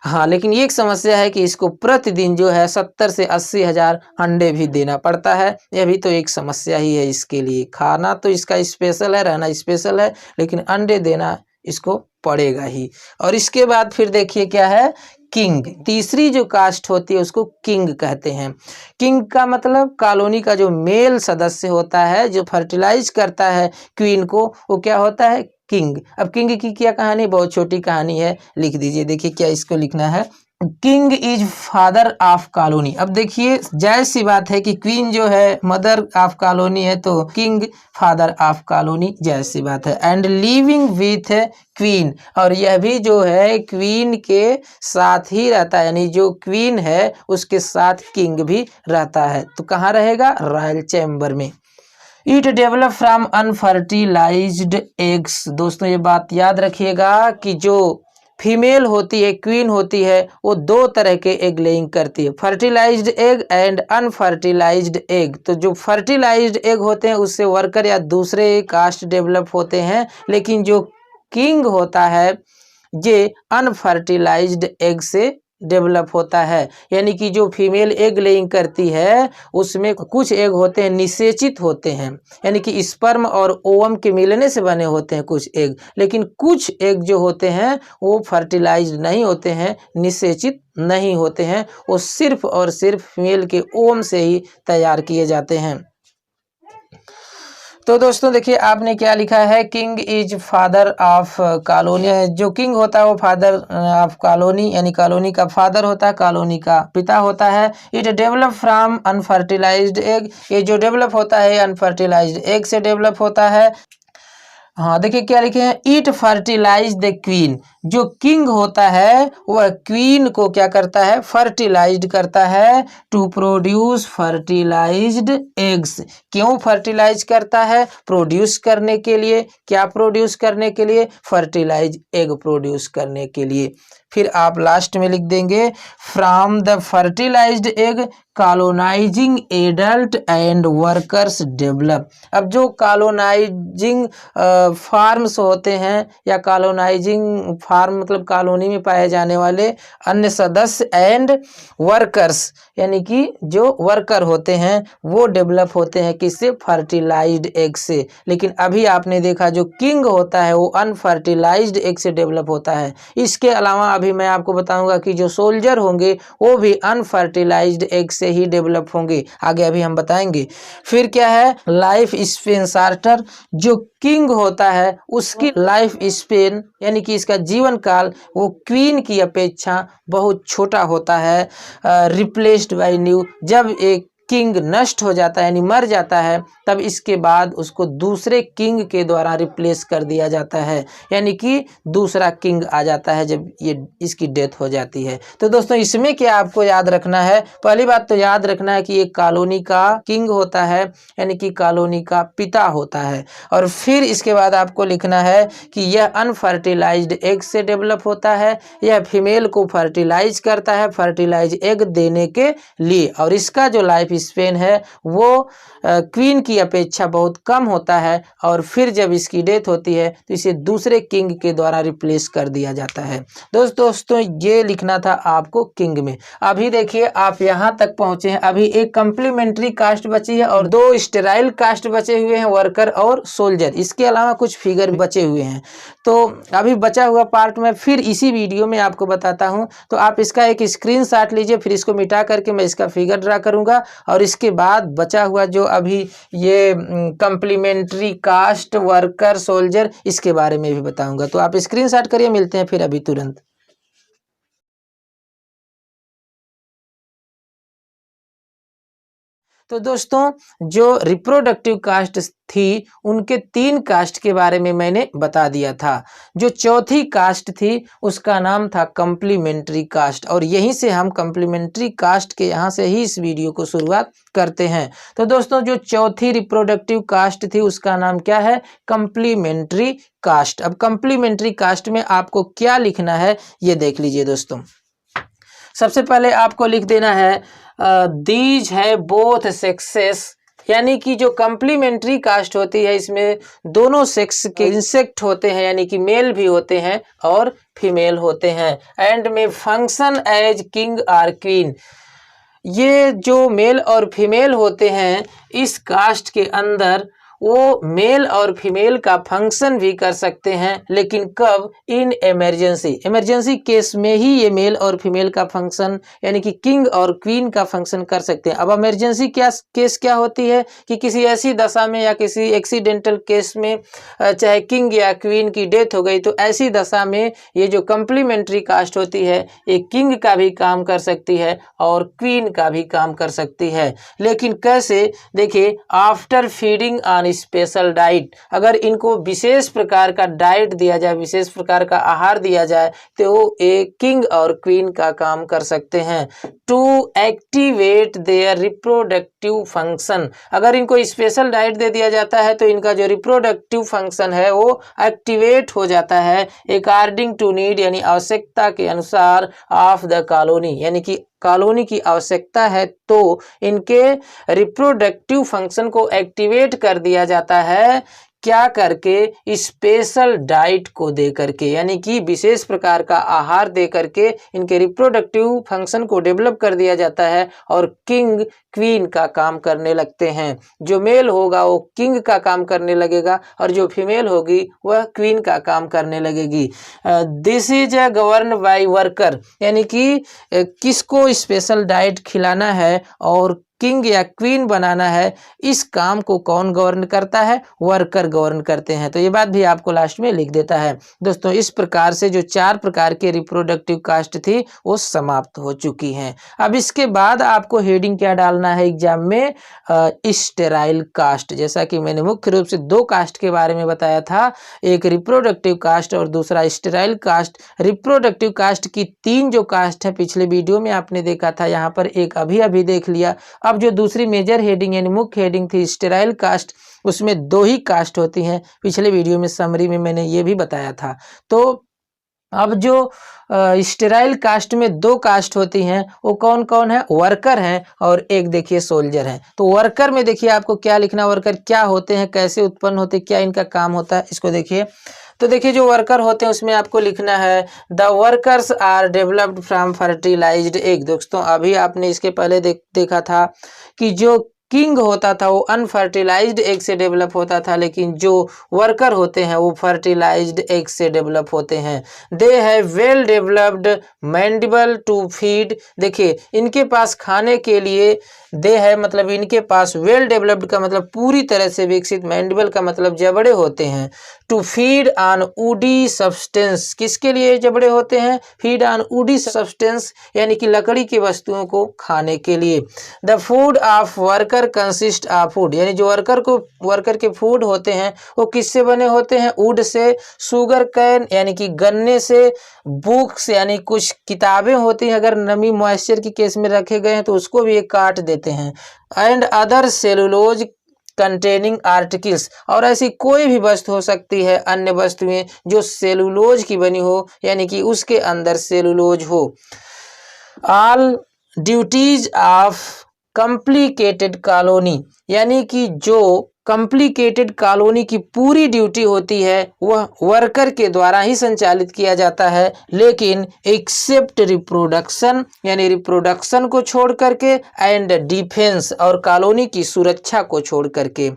हाँ, लेकिन ये एक समस्या है कि इसको प्रतिदिन जो है 70 से 80,000 अंडे भी देना पड़ता है। यह भी तो एक समस्या ही है इसके लिए। खाना तो इसका स्पेशल है, रहना स्पेशल है, लेकिन अंडे देना इसको पड़ेगा ही। और इसके बाद फिर देखिए क्या है, किंग। तीसरी जो कास्ट होती है उसको किंग कहते हैं। किंग का मतलब कॉलोनी का जो मेल सदस्य होता है जो फर्टिलाइज करता है क्वीन को, वो क्या होता है, किंग। अब किंग की क्या कहानी, बहुत छोटी कहानी है, लिख दीजिए। देखिए क्या इसको लिखना है, king is father of colony. अब देखिए जायज सी बात है कि क्वीन जो है मदर ऑफ कॉलोनी है, तो किंग फादर ऑफ कॉलोनी, जायज सी बात है। एंड लिविंग विथ क्वीन, और यह भी जो है क्वीन के साथ ही रहता है, यानी जो क्वीन है उसके साथ किंग भी रहता है। तो कहाँ रहेगा, रॉयल चैम्बर में। It develop from unfertilised eggs. दोस्तों ये बात याद रखिएगा कि जो फीमेल होती है, क्वीन होती है, वो दो तरह के एग लेइंग करती है, fertilised egg and unfertilised egg. तो जो फर्टिलाइज्ड एग होते हैं उससे वर्कर या दूसरे कास्ट डेवलप होते हैं, लेकिन जो किंग होता है ये अनफर्टिलाइज्ड एग से डेवलप होता है। यानी कि जो फीमेल एग लेइंग करती है उसमें कुछ एग होते हैं निषेचित होते हैं, यानी कि स्पर्म और ओवम के मिलने से बने होते हैं कुछ एग, लेकिन कुछ एग जो होते हैं वो फर्टिलाइज्ड नहीं होते हैं, निषेचित नहीं होते हैं, वो सिर्फ और सिर्फ फीमेल के ओवम से ही तैयार किए जाते हैं। तो दोस्तों देखिए आपने क्या लिखा है, king is father of colony. जो किंग होता है वो फादर ऑफ कॉलोनी, यानी कॉलोनी का फादर होता है, कॉलोनी का पिता होता है। It develop from unfertilised egg, ये जो डेवलप होता है अनफर्टिलाइज्ड एग से डेवलप होता है। हाँ देखिए क्या लिखे हैं, इट फर्टिलाइज द क्वीन। जो किंग होता है वह क्वीन को क्या करता है, फर्टिलाइज्ड करता है, टू प्रोड्यूस फर्टिलाइज्ड एग्स। क्यों फर्टिलाइज करता है, प्रोड्यूस करने के लिए। क्या प्रोड्यूस करने के लिए, फर्टिलाइज एग प्रोड्यूस करने के लिए। फिर आप लास्ट में लिख देंगे, from the fertilised egg colonising adult and workers develop. अब जो कॉलोनाइजिंग फार्म्स होते हैं या कॉलोनाइजिंग फार्म मतलब कॉलोनी में पाए जाने वाले अन्य सदस्य एंड वर्कर्स, यानी कि जो वर्कर होते हैं वो डेवलप होते हैं किससे, फर्टिलाइज्ड एग से। लेकिन अभी आपने देखा जो किंग होता है वो अनफर्टिलाइज्ड एग से डेवलप होता है। इसके अलावा अभी मैं आपको बताऊंगा कि जो सोल्जर होंगे वो भी अनफर्टिलाइज्ड एग से ही डेवलप होंगे, आगे अभी हम बताएंगे। फिर क्या है, लाइफ स्पेन शार्टर। जो किंग होता है उसकी लाइफ स्पेन यानी कि इसका जीवन काल वो क्वीन की अपेक्षा बहुत छोटा होता है। रिप्लेस्ड बाय न्यू, जब एक किंग नष्ट हो जाता है यानी मर जाता है तब इसके बाद उसको दूसरे किंग के द्वारा रिप्लेस कर दिया जाता है, यानी कि दूसरा किंग आ जाता है जब ये इसकी डेथ हो जाती है। तो दोस्तों इसमें क्या आपको याद रखना है, पहली बात तो याद रखना है कि एक कॉलोनी का किंग होता है यानी कि कॉलोनी का पिता होता है। और फिर इसके बाद आपको लिखना है कि यह अनफर्टिलाइज्ड एग से डेवलप होता है, यह फीमेल को फर्टिलाइज करता है फर्टिलाइज एग देने के लिए, और इसका जो लाइफ स्पेन है वो क्वीन की अपेक्षा बहुत कम होता है, और फिर जब इसकी डेथ होती है तो इसे दूसरे किंग के द्वारा रिप्लेस कर दिया जाता है। दोस्तों ये लिखना था आपको किंग में। अभी देखिए आप यहाँ तक पहुँचे हैं, अभी एक कम्प्लीमेंट्री कास्ट बची है और 2 स्टेराइल कास्ट बचे हुए हैं, वर्कर और सोल्जर। इसके अलावा कुछ फिगर बचे हुए हैं। तो अभी बचा हुआ पार्ट में फिर इसी वीडियो में आपको बताता हूं। तो आप इसका एक स्क्रीनशॉट लीजिए, फिर इसको मिटा करके मैं इसका फिगर ड्रा करूंगा, और इसके बाद बचा हुआ जो अभी ये कम्प्लीमेंट्री कास्ट, वर्कर, सोल्जर, इसके बारे में भी बताऊंगा। तो आप स्क्रीनशॉट करिए, मिलते हैं फिर अभी तुरंत। तो दोस्तों जो रिप्रोडक्टिव कास्ट थी उनके 3 कास्ट के बारे में मैंने बता दिया था। जो चौथी कास्ट थी उसका नाम था कम्प्लीमेंट्री कास्ट, और यहीं से हम कम्प्लीमेंट्री कास्ट के यहाँ से ही इस वीडियो को शुरुआत करते हैं। तो दोस्तों जो चौथी रिप्रोडक्टिव कास्ट थी उसका नाम क्या है? Complementary caste. अब कम्प्लीमेंट्री कास्ट में आपको क्या लिखना है ये देख लीजिए दोस्तों। सबसे पहले आपको लिख देना है दीज है बोथ सेक्सेस, यानी कि जो कम्प्लीमेंट्री कास्ट होती है इसमें दोनों सेक्स के इंसेक्ट होते हैं, यानी कि मेल भी होते हैं और फीमेल होते हैं। एंड में फंक्शन एज किंग और क्वीन। ये जो मेल और फीमेल होते हैं इस कास्ट के अंदर वो मेल और फीमेल का फंक्शन भी कर सकते हैं, लेकिन कब? इन इमरजेंसी केस में ही ये मेल और फीमेल का फंक्शन यानी कि किंग और क्वीन का फंक्शन कर सकते हैं। अब इमरजेंसी केस क्या होती है कि किसी ऐसी दशा में या किसी एक्सीडेंटल केस में चाहे किंग या क्वीन की डेथ हो गई, तो ऐसी दशा में ये जो कम्प्लीमेंट्री कास्ट होती है ये किंग का भी काम कर सकती है और क्वीन का भी काम कर सकती है। लेकिन कैसे? देखिए, after feeding on special diet, अगर इनको विशेष प्रकार का डाइट दिया जाए, विशेष प्रकार का आहार दिया जाए, तो वो एक किंग और क्वीन का काम कर सकते हैं। To activate their reproductive function, अगर इनको स्पेशल डाइट दे दिया जाता है तो इनका जो रिप्रोडक्टिव फंक्शन है वो एक्टिवेट हो जाता है अकॉर्डिंग टू नीड, यानी आवश्यकता के अनुसार, ऑफ द कॉलोनी, यानी कि कॉलोनी की आवश्यकता है तो इनके रिप्रोडक्टिव फंक्शन को एक्टिवेट कर दिया जाता है। क्या करके? स्पेशल डाइट को दे करके, यानी कि विशेष प्रकार का आहार दे करके इनके रिप्रोडक्टिव फंक्शन को डेवलप कर दिया जाता है और किंग क्वीन का काम करने लगते हैं। जो मेल होगा वो किंग का काम करने लगेगा और जो फीमेल होगी वह क्वीन का काम करने लगेगी। This is a govern by worker, यानी कि किसको स्पेशल डाइट खिलाना है और किंग या क्वीन बनाना है, इस काम को कौन गवर्न करता है? वर्कर गवर्न करते हैं। तो ये बात भी आपको लास्ट में लिख देता है। दोस्तों इस प्रकार से जो 4 प्रकार के रिप्रोडक्टिव कास्ट थी वो समाप्त हो चुकी हैं। अब इसके बाद आपको हेडिंग क्या डालना है एग्जाम में? Sterile caste. जैसा कि मैंने मुख्य रूप से 2 कास्ट के बारे में बताया था, एक रिप्रोडक्टिव कास्ट और दूसरा स्टेराइल कास्ट। रिप्रोडक्टिव कास्ट की 3 जो कास्ट है पिछले वीडियो में आपने देखा था, यहाँ पर एक अभी देख लिया। अब जो दूसरी मेजर हेडिंग यानी मुख्य हेडिंग थी स्टेराइल कास्ट, उसमें 2 ही कास्ट होती हैं। पिछले वीडियो में समरी में मैंने ये भी बताया था। तो अब जो स्टेराइल कास्ट में 2 कास्ट होती हैं वो कौन कौन है? वर्कर हैं और एक देखिए सोल्जर हैं। तो वर्कर में देखिए आपको क्या लिखना, वर्कर क्या होते हैं, कैसे उत्पन्न होते हैं, क्या इनका काम होता है, इसको देखिए। तो देखिए जो वर्कर होते हैं उसमें आपको लिखना है the workers are developed from fertilised egg. दोस्तों अभी आपने इसके पहले देखा था कि जो किंग होता था वो अनफर्टिलाइज्ड एग से डेवलप होता था, लेकिन जो वर्कर होते हैं वो फर्टिलाइज्ड एग से डेवलप होते हैं। They have well developed mandible to feed. देखिए इनके पास खाने के लिए दे है मतलब इनके पास, वेल डेवलप्ड का मतलब पूरी तरह से विकसित, मैंडिबल का मतलब जबड़े होते हैं। To feed on woody substance, किसके लिए जबड़े होते हैं? फीड ऑन वुडी सब्सटेंस, यानी कि लकड़ी की वस्तुओं को खाने के लिए। The food of worker consist of would, यानी जो वर्कर के फूड होते हैं वो किससे बने होते हैं? Would say. शुगर कैन यानी कि गन्ने से। बुक्स यानी कुछ किताबें होती हैं, अगर नमी मॉइस्चर की केस में रखे गए हैं तो उसको भी एक काट देते हैं। And other cellulose containing articles, और ऐसी कोई भी वस्तु हो सकती है, अन्य वस्तुएं जो सेलुलोज की बनी हो, यानी कि उसके अंदर सेलुलोज हो। All duties of complicated colony, यानी कि जो कॉम्प्लिकेटेड कॉलोनी की पूरी ड्यूटी होती है वह वर्कर के द्वारा ही संचालित किया जाता है, लेकिन एक्सेप्ट रिप्रोडक्शन, यानी रिप्रोडक्शन को छोड़ करके, एंड डिफेंस और कॉलोनी की सुरक्षा को छोड़ करके,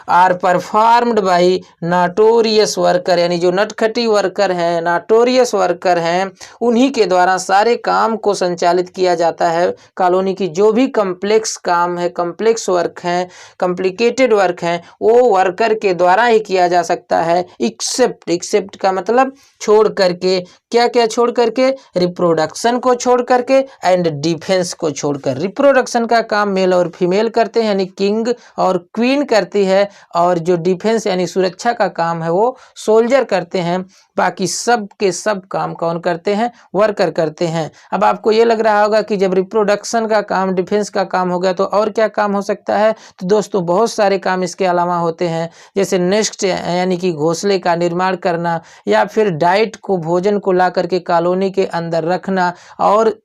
are performed by notorious worker, यानी जो नटखटी वर्कर हैं, नोटोरियस वर्कर हैं, उन्हीं के द्वारा सारे काम को संचालित किया जाता है। कॉलोनी की जो भी कम्प्लेक्स काम है, कम्प्लेक्स वर्क हैं, कॉम्प्लिकेटेड वर्क हैं, वो वर्कर के द्वारा ही किया जा सकता है, एक्सेप्ट, एक्सेप्ट का मतलब छोड़ करके, क्या क्या छोड़ करके, रिप्रोडक्शन को छोड़ करके एंड डिफेंस को छोड़कर। रिप्रोडक्शन का काम मेल और फीमेल करते हैं, यानी किंग और क्वीन करती है, और जो डिफेंस यानी सुरक्षा का काम है वो सोल्जर करते हैं। बाकी सब के सब काम कौन करते हैं, वर्कर करते हैं। अब आपको ये लग रहा होगा कि जब रिप्रोडक्शन का काम, डिफेंस का काम हो गया तो और क्या काम हो सकता है, तो दोस्तों बहुत सारे काम इसके अलावा होते हैं, जैसे नेस्ट यानी कि घोंसले का निर्माण करना, या फिर डाइट को, भोजन को ला करके कॉलोनी के अंदर रखना, और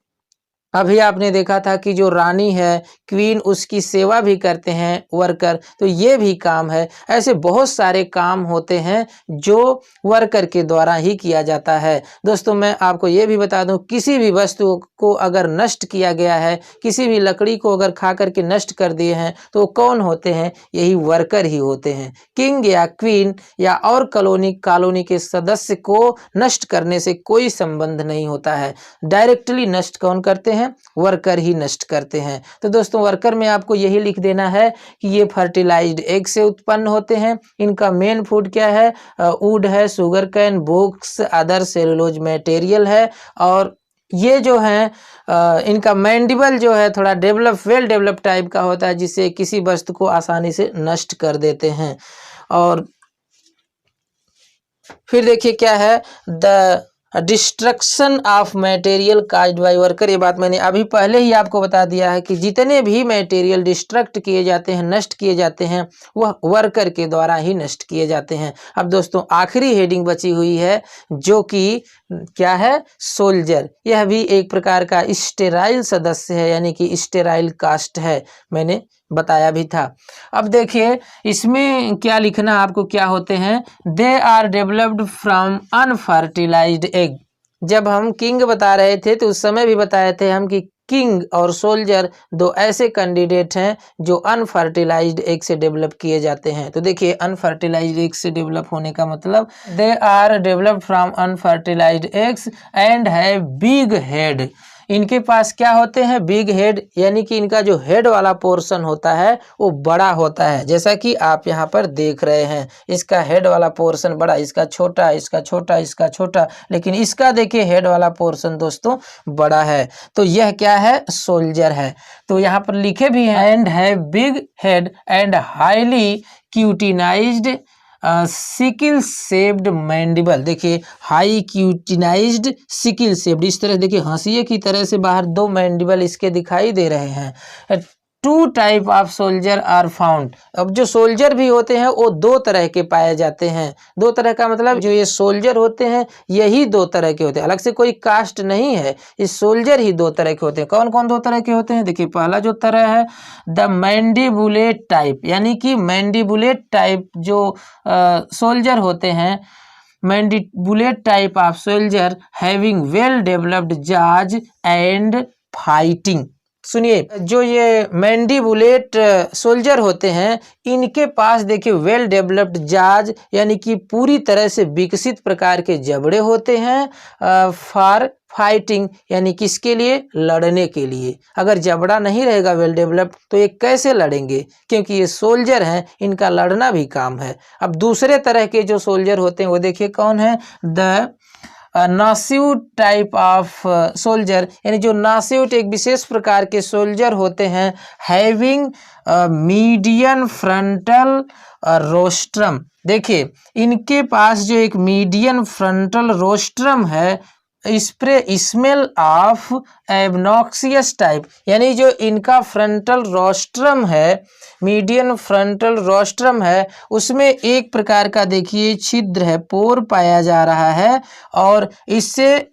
अभी आपने देखा था कि जो रानी है, क्वीन, उसकी सेवा भी करते हैं वर्कर, तो ये भी काम है। ऐसे बहुत सारे काम होते हैं जो वर्कर के द्वारा ही किया जाता है। दोस्तों मैं आपको ये भी बता दूं, किसी भी वस्तु को अगर नष्ट किया गया है, किसी भी लकड़ी को अगर खा करके नष्ट कर दिए हैं, तो कौन होते हैं, यही वर्कर ही होते हैं। किंग या क्वीन या और कॉलोनी के सदस्य को नष्ट करने से कोई संबंध नहीं होता है। डायरेक्टली नष्ट कौन करते हैं, वर्कर ही नष्ट करते हैं। तो दोस्तों वर्कर में आपको यही लिख देना है कि ये फर्टिलाइज्ड एग से उत्पन्न होते हैं। इनका मेन फूड क्या है, वुड है, sugar cane, books, other cellulose material है, और ये जो है इनका मैंडिबल जो है थोड़ा वेल डेवलप टाइप का होता है, जिससे किसी वस्तु को आसानी से नष्ट कर देते हैं। और फिर देखिए क्या है, the destruction of material caused by worker. ये बात मैंने अभी पहले ही आपको बता दिया है कि जितने भी मटेरियल डिस्ट्रक्ट किए जाते हैं, नष्ट किए जाते हैं, वह वर्कर के द्वारा ही नष्ट किए जाते हैं। अब दोस्तों आखिरी हेडिंग बची हुई है, जो कि क्या है, सोल्जर। यह भी एक प्रकार का स्टेराइल सदस्य है, यानी कि स्टेराइल कास्ट है, मैंने बताया भी था। अब देखिए इसमें क्या लिखना आपको, क्या होते हैं, they are developed from unfertilised egg. जब हम किंग बता रहे थे तो उस समय भी बताए थे हम कि किंग और सोल्जर दो ऐसे कैंडिडेट हैं जो अनफर्टिलाइज्ड एग से डेवलप किए जाते हैं। तो देखिए अनफर्टिलाइज्ड एग से डेवलप होने का मतलब, they are developed from unfertilised eggs and have big head. इनके पास क्या होते हैं, बिग हेड, यानी कि इनका जो हेड वाला पोर्शन होता है वो बड़ा होता है, जैसा कि आप यहाँ पर देख रहे हैं। इसका हेड वाला पोर्शन बड़ा, इसका छोटा, इसका छोटा, इसका छोटा, लेकिन इसका देखिए हेड वाला पोर्शन दोस्तों बड़ा है। तो यह क्या है, सोल्जर है। तो यहाँ पर लिखे भी हैं, and have big head and highly cutinized sickle shaped mandible. देखिए हाई क्यूटिनाइज्ड सिकिल शेप्ड, इस तरह देखिए हाशिए की तरह से बाहर दो मैंडिबल इसके दिखाई दे रहे हैं। Two type of soldier are found. अब जो सोल्जर भी होते हैं वो दो तरह के पाए जाते हैं। दो तरह का मतलब जो ये सोल्जर होते हैं यही दो तरह के होते हैं, अलग से कोई कास्ट नहीं है, ये सोल्जर ही दो तरह के होते हैं। कौन कौन दो तरह के होते हैं, देखिए पहला जो तरह है द मैंडिबुलेट टाइप, यानी कि मैंडिबुलेट टाइप जो सोल्जर होते हैं, mandibulate type of soldier having well developed jaws and fighting. सुनिए, जो ये मैंडिबुलेट सोल्जर होते हैं इनके पास देखिए वेल डेवलप्ड जाज, यानी कि पूरी तरह से विकसित प्रकार के जबड़े होते हैं फॉर फाइटिंग, यानी किसके लिए, लड़ने के लिए। अगर जबड़ा नहीं रहेगा वेल डेवलप्ड तो ये कैसे लड़ेंगे, क्योंकि ये सोल्जर हैं, इनका लड़ना भी काम है। अब दूसरे तरह के जो सोल्जर होते हैं वो देखिए कौन है, द नास्यूट टाइप ऑफ सोल्जर, यानी जो नास्यूट एक विशेष प्रकार के सोल्जर होते हैं, हैविंग मीडियन फ्रंटल रोस्ट्रम। देखिए इनके पास जो एक मीडियन फ्रंटल रोस्ट्रम है, स्प्रे स्मेल ऑफ एबनॉक्सियस टाइप, यानी जो इनका फ्रंटल रोस्ट्रम है, मीडियन फ्रंटल रोस्ट्रम है, उसमें एक प्रकार का देखिए छिद्र है, पोर पाया जा रहा है और इससे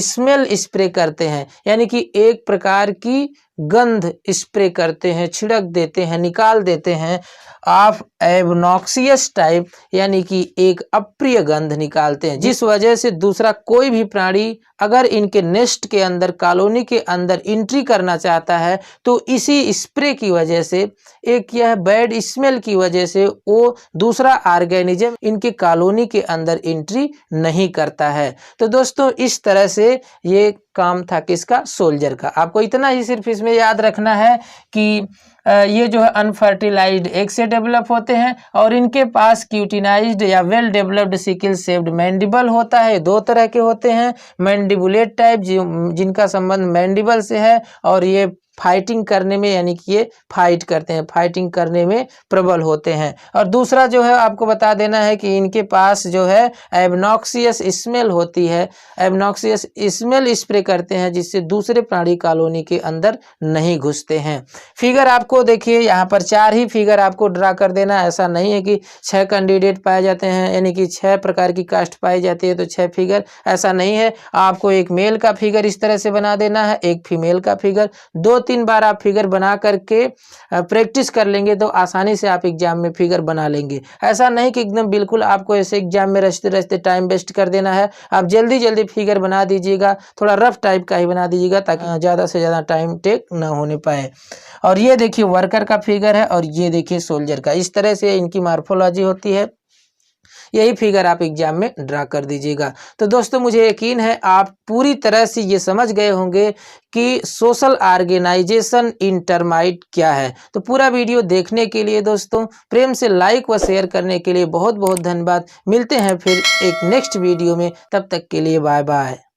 स्मेल स्प्रे करते हैं, यानी कि एक प्रकार की गंध स्प्रे करते हैं, छिड़क देते हैं, निकाल देते हैं ऑफ एबनॉक्सियस टाइप, यानी कि एक अप्रिय गंध निकालते हैं, जिस वजह से दूसरा कोई भी प्राणी अगर इनके नेस्ट के अंदर, कॉलोनी के अंदर एंट्री करना चाहता है तो इसी स्प्रे की वजह से, एक यह बैड स्मेल की वजह से वो दूसरा ऑर्गेनिज्म इनके कॉलोनी के अंदर एंट्री नहीं करता है। तो दोस्तों इस तरह से ये काम था किसका, सोल्जर का। आपको इतना ही सिर्फ इसमें याद रखना है कि ये जो है अनफर्टिलाइज्ड एग से डेवलप होते हैं और इनके पास क्यूटिनाइज्ड या well developed sickle shaped mandible होता है। दो तरह के होते हैं, मैंडिबुलेट टाइप जिनका संबंध मैंडिबल से है और ये फाइटिंग करने में, यानी कि ये फाइट करते हैं, फाइटिंग करने में प्रबल होते हैं। और दूसरा जो है आपको बता देना है कि इनके पास जो है एबनॉक्सियस स्मेल होती है, एबनॉक्सियस स्मेल स्प्रे करते हैं जिससे दूसरे प्राणी कॉलोनी के अंदर नहीं घुसते हैं। फिगर आपको देखिए यहाँ पर 4 ही फिगर आपको ड्रा कर देना, ऐसा नहीं है कि 6 कैंडिडेट पाए जाते हैं, यानी कि 6 प्रकार की कास्ट पाई जाती है तो 6 फिगर, ऐसा नहीं है। आपको एक मेल का फिगर इस तरह से बना देना है, एक फीमेल का फिगर, 2-3 बार आप फिगर बना करके प्रैक्टिस कर लेंगे तो आसानी से आप एग्जाम में फिगर बना लेंगे। ऐसा नहीं कि एकदम बिल्कुल आपको ऐसे एग्जाम में रचते रचते टाइम वेस्ट कर देना है। आप जल्दी जल्दी फिगर बना दीजिएगा, थोड़ा रफ टाइप का ही बना दीजिएगा ताकि ज़्यादा से ज़्यादा टाइम टेक ना होने पाए। और ये देखिए वर्कर का फिगर है और ये देखिए सोल्जर का, इस तरह से इनकी मॉर्फोलॉजी होती है। यही फिगर आप एग्जाम में ड्रा कर दीजिएगा। तो दोस्तों मुझे यकीन है आप पूरी तरह से ये समझ गए होंगे कि सोशल ऑर्गेनाइजेशन इन टर्माइट क्या है। तो पूरा वीडियो देखने के लिए दोस्तों प्रेम से लाइक व शेयर करने के लिए बहुत बहुत धन्यवाद। मिलते हैं फिर एक नेक्स्ट वीडियो में, तब तक के लिए बाय बाय।